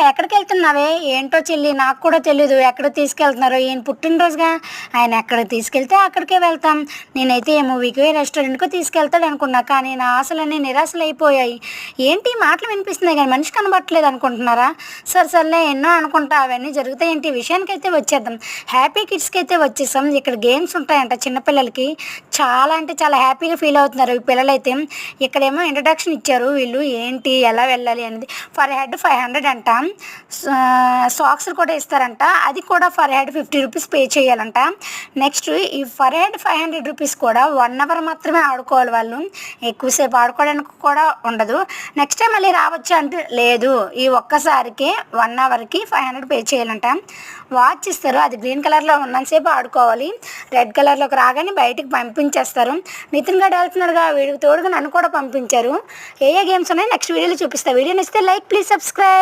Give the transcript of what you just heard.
ఎక్కడికి వెళ్తున్నావే? ఏంటో చెల్లి నాకు కూడా తెలీదు ఎక్కడికి తీసుకెళ్తున్నారో. ఈయన పుట్టినరోజుగా, ఆయన ఎక్కడికి తీసుకెళ్తే అక్కడికే వెళ్తాం. నేనైతే ఏ మూవీకో ఏ రెస్టారెంట్‌కో తీసుకెళ్తాడు అనుకున్నా. కానీ నా ఆశలన్నీ నిరాశలైపోయాయి. ఏంటి ఈ మాటలు వినిపిస్తున్నాయి గానీ మనిషి కనబడట్లేదు అనుకుంటున్నారా? సర్లే ఎన్నో అనుకుంటా అవన్నీ జరుగుతాయేంటి? విషయానికైతే వచ్చేద్దాం. హ్యాపీ కిడ్స్‌కైతే వచ్చేసాం. ఇక్కడ గేమ్స్ ఉంటాయంట చిన్న పిల్లలకి. చాలా అంటే చాలా హ్యాపీగా ఫీల్ అవుతున్నారు ఈ పిల్లలైతే. ఇక్కడేమో ఇంట్రడక్షన్ ఇచ్చారు. వీళ్ళు ఏంటి, ఎలా వెళ్ళాలి అనేది. ఫర్ హెడ్ 500 అంట. సాక్స్‌లు కూడా ఇస్తారంట. అది కూడా ఫర్ హెడ్ 50 రూపీస్ పే చేయాలంట. నెక్స్ట్ ఈ ఫర్ హెడ్ 500 రూపీస్ కూడా 1 అవర్ మాత్రమే ఆడుకోవాలి వాళ్ళు. ఎక్కువసేపు ఆడుకోవడానికి కూడా ఉండదు. నెక్స్ట్ టైం మళ్ళీ రావచ్చా అంటే లేదు. ఈ ఒక్కసారికే 1 అవర్‌కి 500 పే చేయాలంట. వాచ్ ఇస్తారు. అది గ్రీన్ కలర్‌లో ఉన్నంతసేపు ఆడుకోవాలి. రెడ్ కలర్‌లోకి రాగానే బయటికి పంపించేస్తారు. నితిన్ గడ్ వెళ్తున్నాడుగా, వీడికి తోడుగా నన్ను కూడా పంపించారు. ఏ గేమ్స్ ఉన్నాయో నెక్స్ట్ వీడియోలో చూపిస్తా. వీడియో నచ్చితే లైక్, ప్లీజ్ సబ్స్క్రైబ్.